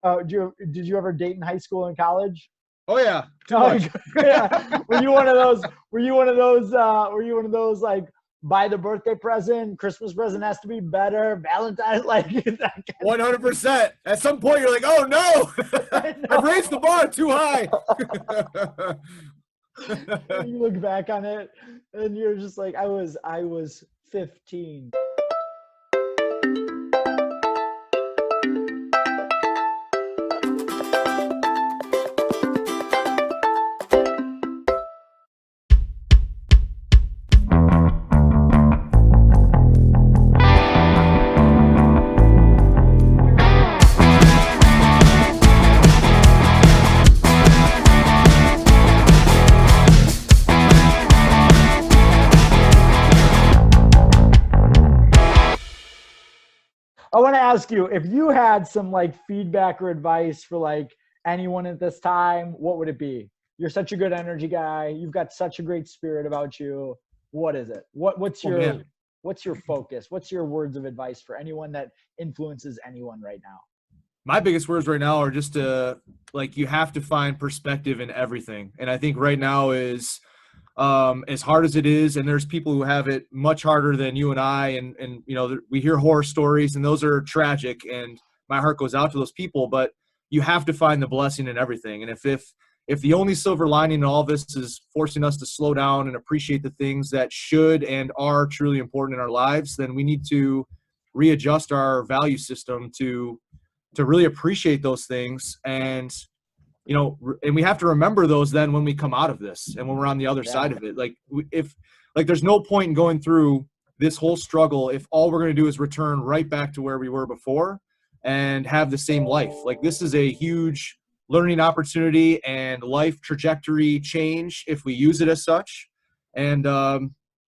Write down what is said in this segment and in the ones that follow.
Did you ever date in high school and college? Oh yeah, too Oh, much. yeah. Were you one of those? Were you one of those? Were you one of those like buy the birthday present, Christmas present has to be better, Valentine's like that 100%. At some point, you're like, oh no, I've no. raised the bar too high. You look back on it and you're just like, I was 15. I want to ask you if you had some like feedback or advice for like anyone at this time, what would it be? You're such a good energy guy. You've got such a great spirit about you. What is it? What's Oh your man, what's your focus? What's your words of advice for anyone that influences anyone right now? my biggest words right now are just like you have to find perspective in everything, and I think right now is as hard as it is, and there's people who have it much harder than you and I, and we hear horror stories, and those are tragic, and my heart goes out to those people. But you have to find the blessing in everything, and if the only silver lining in all this is forcing us to slow down and appreciate the things that should and are truly important in our lives, then we need to readjust our value system to really appreciate those things. And and we have to remember those then when we come out of this and when we're on the other Yeah. side of it. Like if like there's no point in going through this whole struggle if all we're going to do is return right back to where we were before and have the same life. Like this is a huge learning opportunity and life trajectory change if we use it as such. And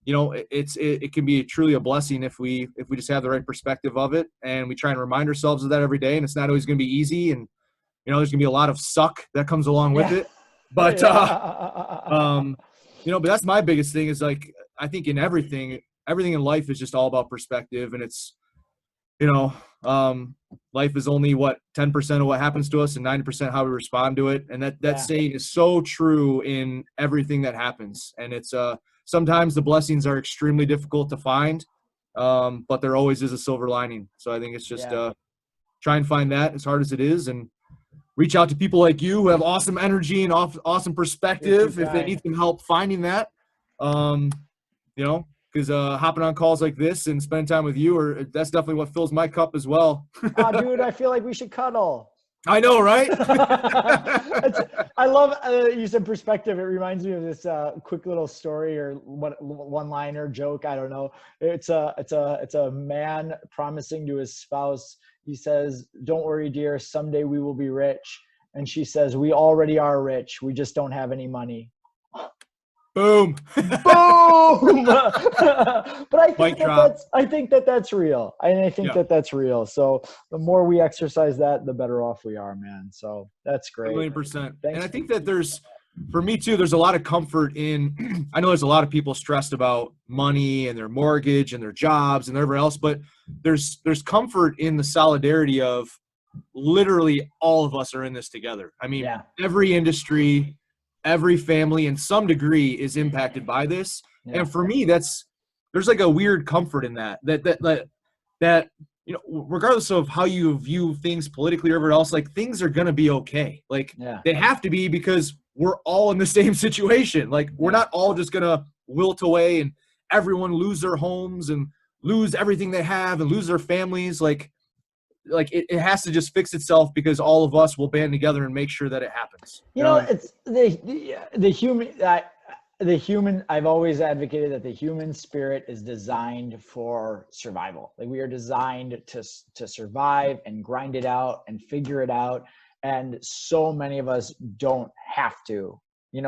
it can be truly a blessing if we just have the right perspective of it, and we try and remind ourselves of that every day. And it's not always going to be easy, and there's gonna be a lot of suck that comes along with Yeah. it. But Yeah. but that's my biggest thing is like I think in everything in life is just all about perspective, and it's you know life is only what 10% of what happens to us and 90% how we respond to it, and that Yeah. saying is so true in everything that happens. And it's sometimes the blessings are extremely difficult to find, but there always is a silver lining. So I think it's just Yeah. try and find that as hard as it is, and reach out to people like you who have awesome energy and awesome You're too perspective if they kind. need some help finding that. Um, because hopping on calls like this and spending time with you, that's definitely what fills my cup as well. Oh, dude, I feel like we should cuddle. I know, right? I love you said perspective. It reminds me of this quick little story or one-liner joke. I don't know. It's a man promising to his spouse. He says, "Don't worry, dear. Someday we will be rich." And she says, "We already are rich. We just don't have any money." Boom. Boom. But Mic drop. I think that that's real. And I think Yeah, that that's real. So the more we exercise that, the better off we are, man. So that's a great. million percent. And Thanks. I think that for me too, there's a lot of comfort in, I know there's a lot of people stressed about money and their mortgage and their jobs and everywhere else, but there's comfort in the solidarity of literally all of us are in this together. I mean, Yeah. every industry, every family in some degree is impacted by this. Yeah. And for me, there's like a weird comfort in that regardless of how you view things politically or whatever else, like things are going to be okay. Like Yeah. they have to be, because we're all in the same situation. Like we're Yeah. not all just going to wilt away and everyone lose their homes and lose everything they have and lose their families. Like it has to just fix itself, because all of us will band together and make sure that it happens. It's the human. I've always advocated that the human spirit is designed for survival. Like we are designed to survive and grind it out and figure it out. And so many of us don't have to. We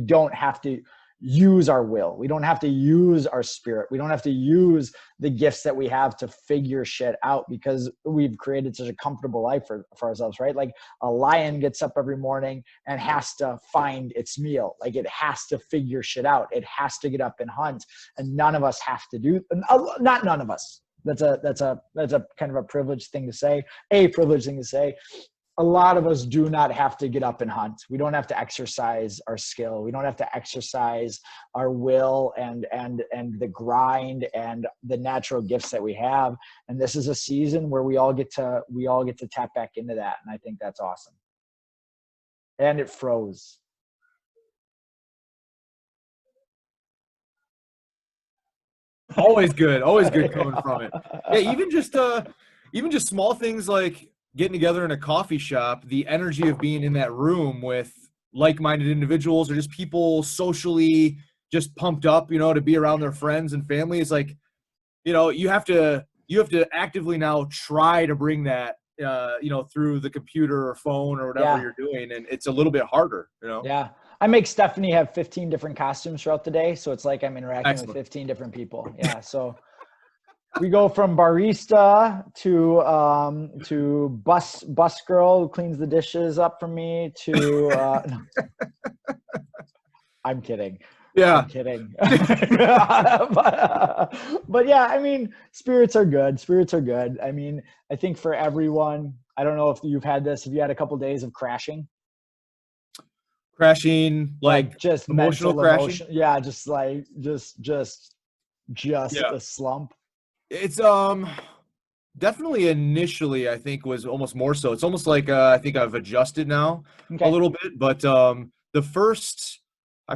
don't have to use our will. We don't have to use our spirit. We don't have to use the gifts that we have to figure shit out, because we've created such a comfortable life for ourselves, right? Like a lion gets up every morning and has to find its meal. Like it has to figure shit out. It has to get up and hunt. And none of us have to do, not none of us. That's a kind of a privileged thing to say. A privileged thing to say. A lot of us do not have to get up and hunt. We don't have to exercise our skill. We don't have to exercise our will and the grind and the natural gifts that we have. And this is a season where we all get to tap back into that. And I think that's awesome. And it froze. Always good coming from it. Yeah, even just small things like getting together in a coffee shop, the energy of being in that room with like-minded individuals or just people socially just pumped up, to be around their friends and family is like, you have to actively now try to bring that, through the computer or phone or whatever you're doing. And it's a little bit harder, Yeah. I make Stephanie have 15 different costumes throughout the day. So it's like I'm interacting Excellent. with 15 different people. Yeah. So we go from barista to bus girl who cleans the dishes up for me to no. I'm kidding. Yeah. I'm kidding. but yeah, I mean, spirits are good. I mean, I think for everyone, I don't know if you've had this, if you had a couple of days of crashing, like just emotional mental crashing. emotion. Yeah. Just like, just a slump. It's definitely initially I think was almost more so. It's almost like I think I've adjusted now a little bit, but I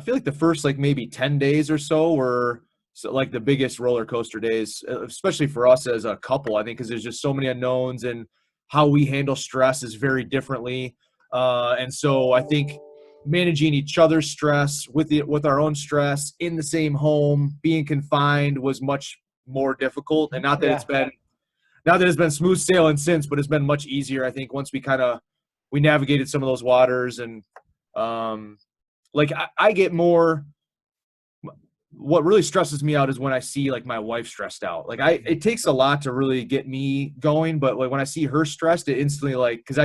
feel like the first like maybe 10 days or so were like the biggest roller coaster days, especially for us as a couple, I think, because there's just so many unknowns and how we handle stress is very differently. And so I think managing each other's stress with our own stress in the same home, being confined was much more difficult. And not that it's been smooth sailing since, but it's been much easier, I think, once we navigated some of those waters. And like I get more, what really stresses me out is when I see like my wife stressed out. Like it takes a lot to really get me going, but like when I see her stressed, it instantly because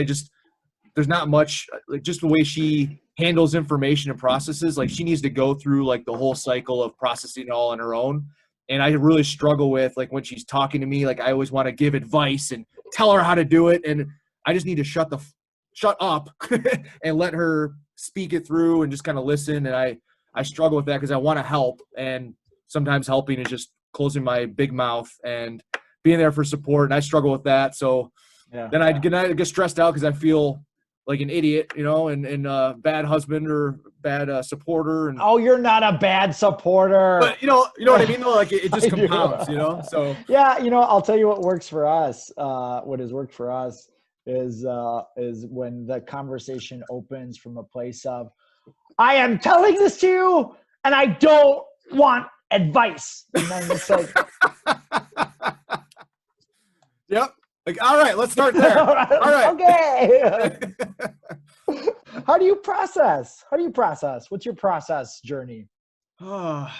there's not much, like just the way she handles information and processes, like she needs to go through like the whole cycle of processing it all on her own. And I really struggle with like when she's talking to me, like I always want to give advice and tell her how to do it. And I just need to shut up and let her speak it through and just kind of listen. And I struggle with that because I want to help. And sometimes helping is just closing my big mouth and being there for support. And I struggle with that. So then I get stressed out because I feel like an idiot, and a bad husband or bad supporter. And oh, you're not a bad supporter. But you know what I mean though? Like it just compounds, So yeah, I'll tell you what works for us. What has worked for us is when the conversation opens from a place of, I am telling this to you and I don't want advice. And then it's like yep. Like, all right, let's start there. All right. Okay. How do you process? What's your process journey? I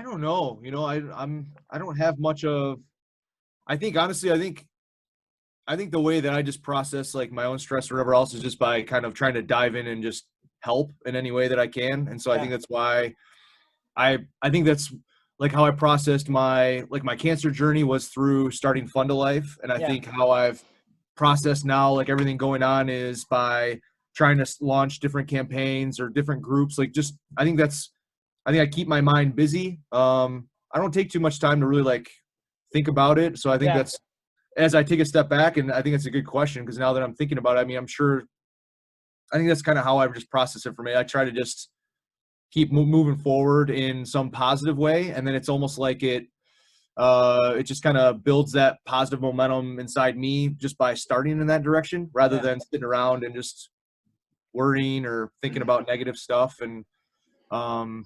don't know. I don't have much of, I think, honestly, I think the way that I just process like my own stress or whatever else is just by kind of trying to dive in and just help in any way that I can. And so I think that's why I think that's like how I processed my cancer journey was through starting Fund a Life. And I think how I've processed now, like everything going on is by trying to launch different campaigns or different groups. Like just, I think I keep my mind busy. I don't take too much time to really like think about it. So I think that's, as I take a step back, and I think it's a good question because now that I'm thinking about it, I mean, I think that's kind of how I just process it for me. I try to just keep moving forward in some positive way. And then it's almost like it just kind of builds that positive momentum inside me just by starting in that direction rather than sitting around and just worrying or thinking about negative stuff. And I don't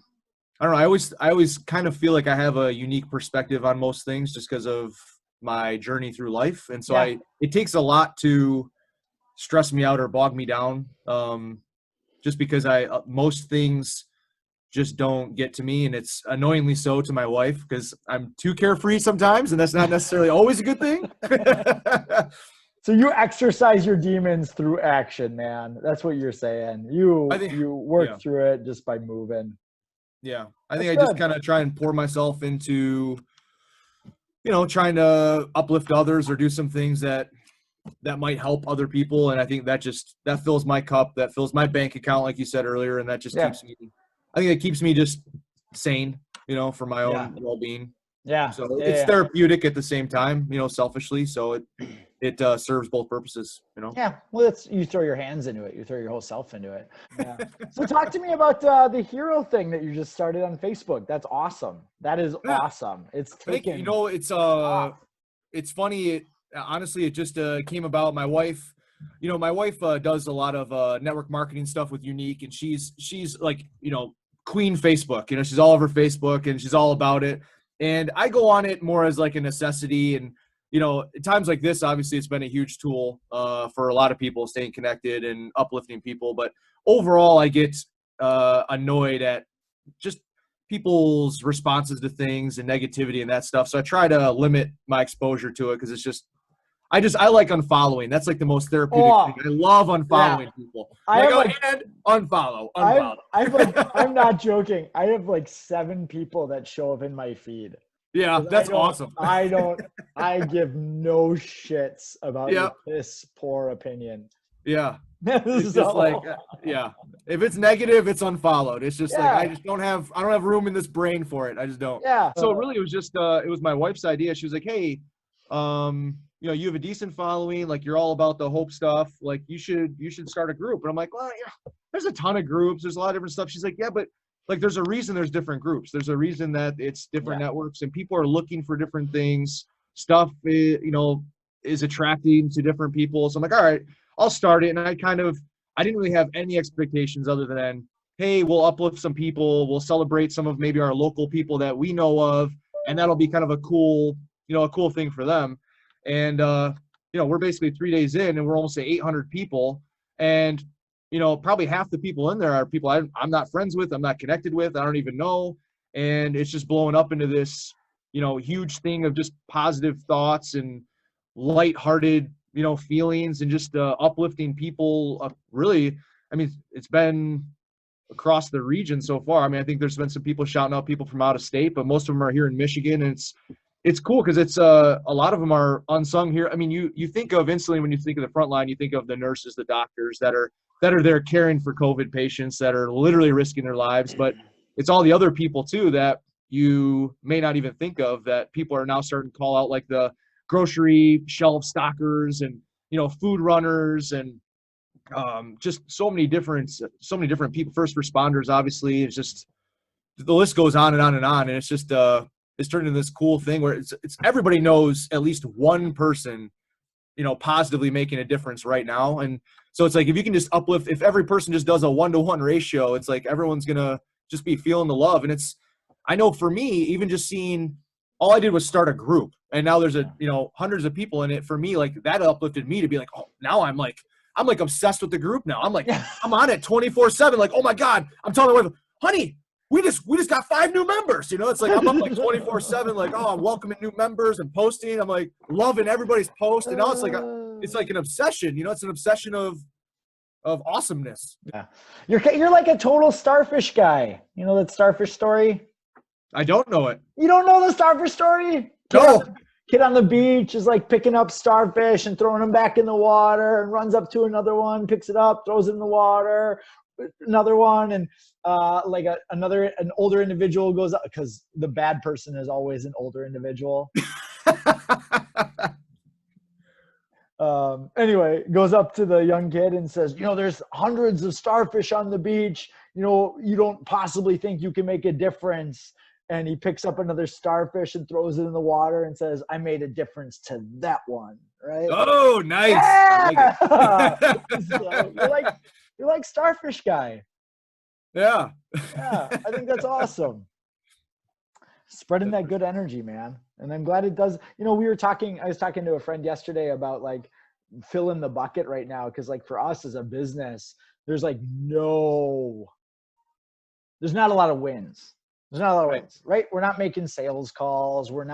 know. I always kind of feel like I have a unique perspective on most things just because of my journey through life. And so it takes a lot to stress me out or bog me down. Just because most things just don't get to me, and it's annoyingly so to my wife because I'm too carefree sometimes, and that's not necessarily always a good thing. So you exercise your demons through action, man. That's what you're saying. You work through it just by moving. Yeah. I think I just kind of try and pour myself into trying to uplift others or do some things that might help other people. And I think that fills my cup, that fills my bank account, like you said earlier. And that just Yeah. I think it keeps me just sane, for my Yeah. own well-being. Yeah. So Yeah, it's yeah. therapeutic at the same time, selfishly. So it serves both purposes, Yeah. Well, you throw your hands into it. You throw your whole self into it. Yeah. So talk to me about the hero thing that you just started on Facebook. That's awesome. That is Yeah. awesome. It's Thank taken. you. It's funny. Honestly, it just came about. My wife, does a lot of network marketing stuff with Unique, and she's like, queen Facebook. She's all over Facebook, and she's all about it. And I go on it more as like a necessity. And at times like this, obviously, it's been a huge tool for a lot of people staying connected and uplifting people. But overall, I get annoyed at just people's responses to things and negativity and that stuff. So I try to limit my exposure to it because it's just I like unfollowing. That's like the most therapeutic thing. I love unfollowing people. And unfollow. I'm not joking. I have like 7 people that show up in my feed. Yeah, that's awesome. I give no shits about your piss poor opinion. Yeah. It's just like, yeah. If it's negative, it's unfollowed. It's just like I don't have room in this brain for it. I just don't. Yeah. So really, it was just it was my wife's idea. She was like, "Hey, you have a decent following. Like you're all about the hope stuff. Like you should start a group." And I'm like, "Well, yeah, there's a ton of groups. There's a lot of different stuff." She's like, "Yeah, but like there's a reason there's different groups. There's a reason that it's different networks, and people are looking for different things. Stuff, is attracting to different people." So I'm like, "All right, I'll start it." And I didn't really have any expectations other than, hey, we'll uplift some people. We'll celebrate some of maybe our local people that we know of. And that'll be kind of a cool thing for them. And, we're basically 3 days in and we're almost at 800 people. And, probably half the people in there are people I'm not friends with. I'm not connected with. I don't even know. And it's just blowing up into this, huge thing of just positive thoughts and lighthearted, feelings and just uplifting people. Really, I mean, it's been across the region so far. I mean, I think there's been some people shouting out people from out of state, but most of them are here in Michigan. And it's cool because it's a lot of them are unsung here. I mean, you think of instantly when you think of the front line, you think of the nurses, the doctors that are there caring for COVID patients that are literally risking their lives. But it's all the other people too that you may not even think of, that people are now starting to call out, like the grocery shelf stockers and food runners and just so many different people, first responders. Obviously, it's just the list goes on and on and on, and it's just it's turned into this cool thing where it's everybody knows at least one person positively making a difference right now. And so it's like, if you can just uplift, if every person just does a 1-to-1 ratio, it's like everyone's gonna just be feeling the love. And I know for me, even just seeing, all I did was start a group, and now there's hundreds of people in it. For me, like that uplifted me to be like, oh, now I'm like obsessed with the group now. I'm like, I'm on it 24/7. Like, oh my God, I'm telling my wife, honey, we just got 5 new members. It's like I'm up like 24/7. Like, oh, I'm welcoming new members and posting. I'm like loving everybody's post, and now it's like an obsession. It's an obsession of awesomeness. Yeah, you're like a total starfish guy. You know that starfish story? I don't know it. You don't know the starfish story? No. Kid on the beach is like picking up starfish and throwing them back in the water, and runs up to another one, picks it up, throws it in the water, another one, and an older individual goes up, because the bad person is always an older individual. Anyway, goes up to the young kid and says, there's hundreds of starfish on the beach. You don't possibly think you can make a difference. And he picks up another starfish and throws it in the water and says, I made a difference to that one. Right? Oh, nice. Yeah! I like it. So you're like starfish guy. Yeah. Yeah, I think that's awesome. Spreading that good energy, man. And I'm glad it does. I was talking to a friend yesterday about like filling the bucket right now. Cause like for us as a business, there's not a lot of wins. There's not a lot of wins, right? We're not making sales calls. We're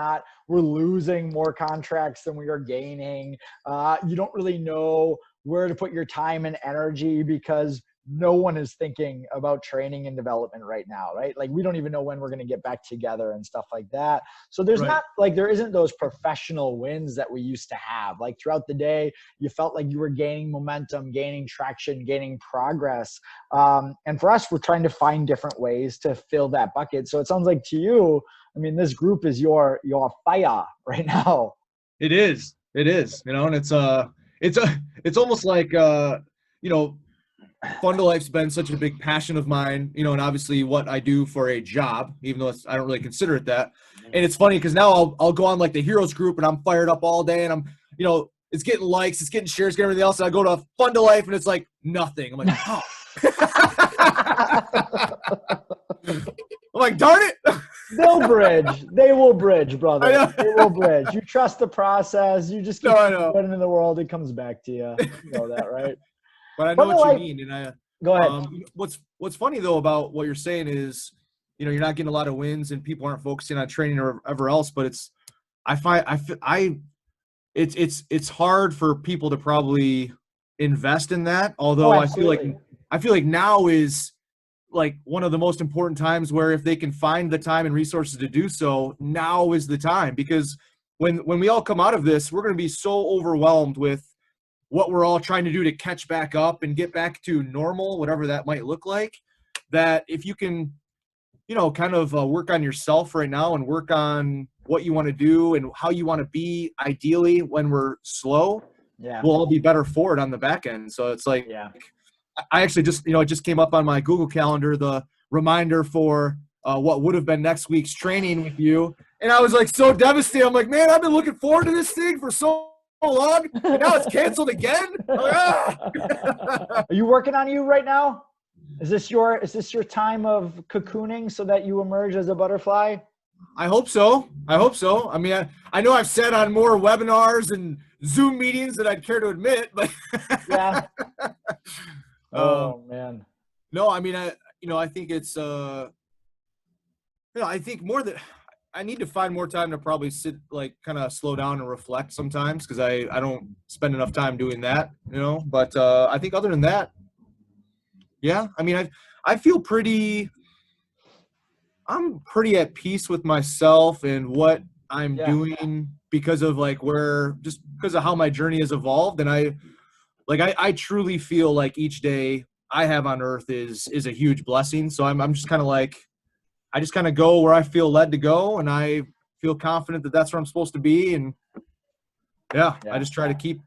losing more contracts than we are gaining. You don't really know where to put your time and energy because no one is thinking about training and development right now, right? Like we don't even know when we're going to get back together and stuff like that. So there's Right. not like, there isn't those professional wins that we used to have. Like throughout the day, you felt like you were gaining momentum, gaining traction, gaining progress. And for us, we're trying to find different ways to fill that bucket. So it sounds like to you, I mean, this group is your fire right now. It is. It is. You know, and it's almost like you know, Fun to Life's been such a big passion of mine, you know, and obviously what I do for a job, even though I don't really consider it that. And it's funny because now I'll go on like the Heroes group and I'm fired up all day and I'm, you know, it's getting likes, it's getting shares, getting everything else. And I go to Fun to Life and it's like nothing. I'm like, oh. I'm like, darn it. They'll bridge. They will bridge, brother. They will bridge. You trust the process. You just keep putting it in the world. It comes back to you. You know that, right? But I know what you mean. And go ahead. What's funny though about what you're saying is, you know, you're not getting a lot of wins and people aren't focusing on training or ever else. But it's hard for people to probably invest in that. Although I feel like now is like one of the most important times where if they can find the time and resources to do so, now is the time. Because when we all come out of this, we're going to be so overwhelmed with what we're all trying to do to catch back up and get back to normal, whatever that might look like, that if you can, you know, kind of work on yourself right now and work on what you want to do and how you want to be ideally when we're slow, we'll all be better for it on the back end. So it's like, I actually just, you know, it just came up on my Google Calendar, the reminder for what would have been next week's training with you. And I was like so devastated. I'm like, man, I've been looking forward to this thing for so long, and now it's canceled again. Like, Are you working on you right now? Is this your time of cocooning so that you emerge as a butterfly? I hope so. I mean, I know I've said on more webinars and Zoom meetings than I'd care to admit, but yeah. Oh man. No, I mean, I think it's I think more that I need to find more time to probably sit, like, kind of slow down and reflect sometimes, because I don't spend enough time doing that, you know. But I think other than that, yeah, I mean, I feel I'm pretty at peace with myself and what I'm doing because of just because of how my journey has evolved. And I truly feel like each day I have on earth is a huge blessing. So I'm just kind of like, I just kind of go where I feel led to go, and I feel confident that that's where I'm supposed to be. And I just try to keep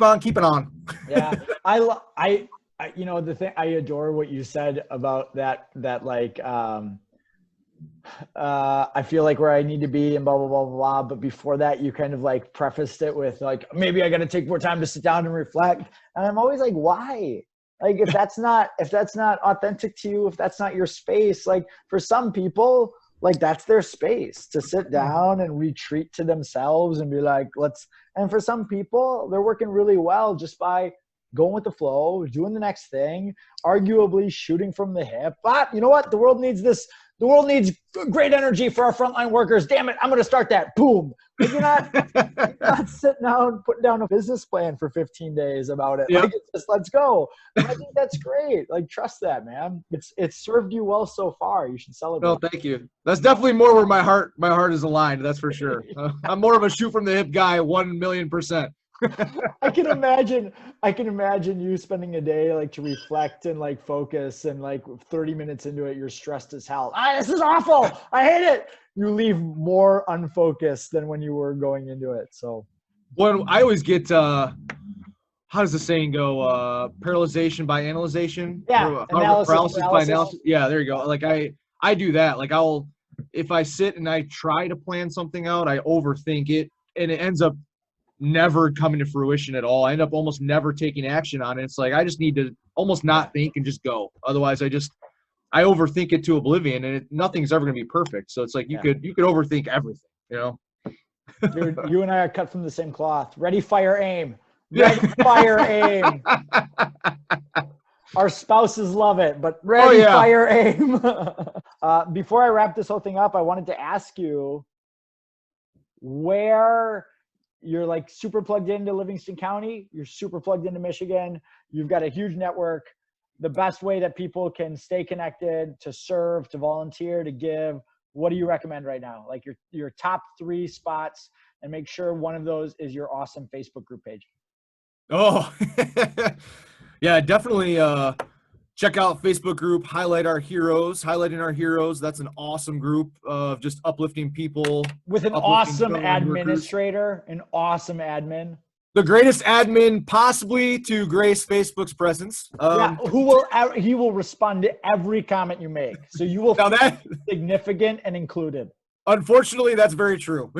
on keeping on. Yeah. I you know, the thing, I adore what you said about that like, I feel like where I need to be and blah, blah, blah, blah. But before that, you kind of like prefaced it with like, maybe I got to take more time to sit down and reflect. And I'm always like, why? Like, if that's not authentic to you, if that's not your space, like for some people, like that's their space to sit down and retreat to themselves and be like, and for some people, they're working really well just by going with the flow, doing the next thing, arguably shooting from the hip. But you know what? The world needs this. The world needs great energy for our frontline workers. Damn it, I'm going to start that. Boom. Like you're not sitting down, putting down a business plan for 15 days about it. Yep. Like, it's just, let's go. And I think that's great. Like, trust that, man. It's served you well so far. You should celebrate. No, thank you. That's definitely more where my heart is aligned. That's for sure. I'm more of a shoot from the hip guy, 1,000,000%. I can imagine you spending a day like to reflect and like focus, and like 30 minutes into it, you're stressed as hell. This is awful. I hate it. You leave more unfocused than when you were going into it. So when I always get, how does the saying go? Paralyzation by analyzation. Yeah. Paralysis by analysis. Yeah, there you go. Like I do that. Like if I sit and I try to plan something out, I overthink it, and it ends up never coming to fruition at all. I end up almost never taking action on it. It's like I just need to almost not think and just go. Otherwise, I overthink it to oblivion, and nothing's ever going to be perfect. So it's like you could overthink everything, you know. Dude, you and I are cut from the same cloth. Ready, fire, aim. Ready, fire, aim. Our spouses love it, but ready, fire, aim. Before I wrap this whole thing up, I wanted to ask you where you're like super plugged into Livingston County. You're super plugged into Michigan. You've got a huge network. the best way that people can stay connected, to serve, to volunteer, to give. What do you recommend right now? Like your top 3 spots, and make sure one of those is your awesome Facebook group page. Oh, yeah, definitely. Check out Facebook group, Highlighting Our Heroes. That's an awesome group of just uplifting people. With an uplifting awesome administrator, an awesome admin. The greatest admin possibly to grace Facebook's presence. He will respond to every comment you make. So you will feel significant and included. Unfortunately, that's very true.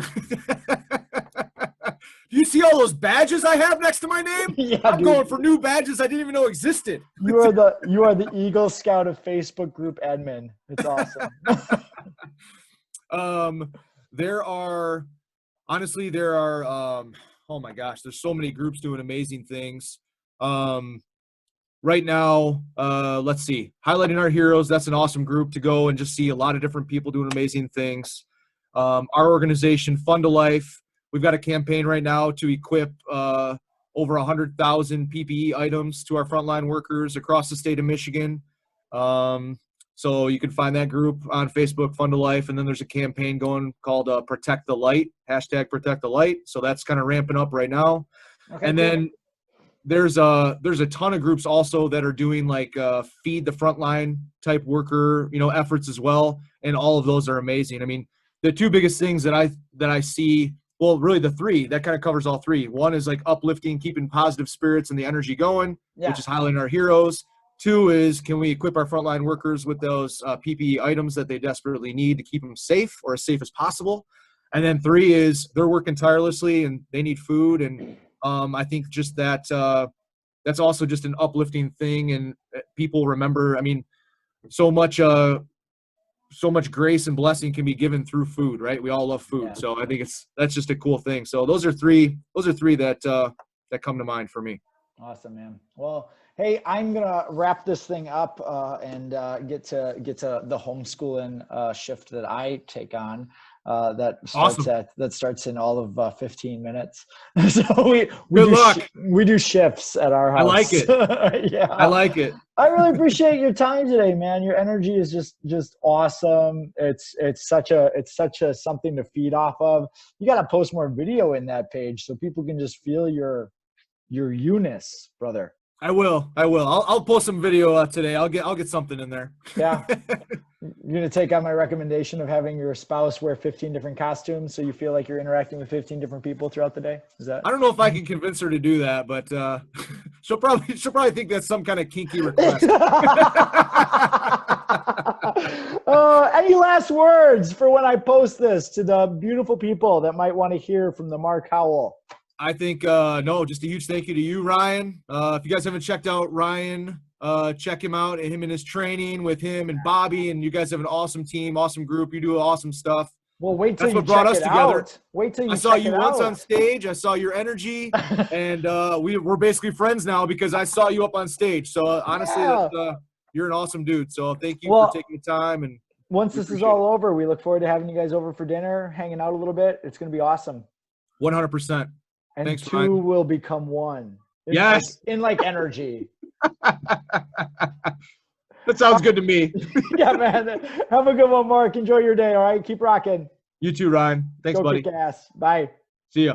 Do you see all those badges I have next to my name? Yeah, I'm going for new badges I didn't even know existed. You are the Eagle Scout of Facebook group admin. It's awesome. There are oh my gosh, there's so many groups doing amazing things. Right now, let's see, Highlighting Our Heroes. That's an awesome group to go and just see a lot of different people doing amazing things. Our organization, Fund to Life, we've got a campaign right now to equip over 100,000 PPE items to our frontline workers across the state of Michigan. So you can find that group on Facebook, Fund to Life, and then there's a campaign going called Protect the Light, # Protect the Light. So that's kind of ramping up right now. Okay, and then there's a ton of groups also that are doing like feed the frontline type worker, efforts as well. And all of those are amazing. I mean, the 2 biggest things that I see, well, really the 3, that kind of covers all 3. One is like uplifting, keeping positive spirits and the energy going, which is Highlighting Our Heroes. 2 is, can we equip our frontline workers with those PPE items that they desperately need to keep them safe, or as safe as possible? And then 3 is, they're working tirelessly and they need food. And I think just that's also just an uplifting thing. And people remember, I mean, so much grace and blessing can be given through food, right? We all love food. Yeah. So I think that's just a cool thing. So those are three that come to mind for me. Awesome, man. Well, hey, I'm gonna wrap this thing up and get to the homeschooling shift that I take on. That starts in all of 15 minutes. So we do shifts at our house. I like it. Yeah, I like it. I really appreciate your time today, man. Your energy is just awesome. It's such a something to feed off of. You got to post more video in that page so people can just feel your eunice, brother. I will. I'll post some video today. I'll get something in there. Yeah. You're going to take on my recommendation of having your spouse wear 15 different costumes so you feel like you're interacting with 15 different people throughout the day? Is that? I don't know if I can convince her to do that, but she'll probably think that's some kind of kinky request. Any last words for when I post this to the beautiful people that might want to hear from the Mark Howell? I think, no, just a huge thank you to you, Ryan. If you guys haven't checked out Ryan, check him out, and him and his training with him and Bobby, and you guys have an awesme team, awesome group. You do awesome stuff. Well, wait till That's what brought us together. Wait till you I saw you once on stage. I saw your energy, and we're basically friends now because I saw you up on stage. So honestly, you're an awesome dude. So thank you for taking the time. And once this is all over, we look forward to having you guys over for dinner, hanging out a little bit. It's going to be awesome. 100%. And Thanks, 2 Ryan. will become 1. Yes. In energy. That sounds good to me. Yeah, man. Have a good one, Mark. Enjoy your day. All right. Keep rocking. You too, Ryan. Thanks, buddy. Go kick ass. Bye. See ya.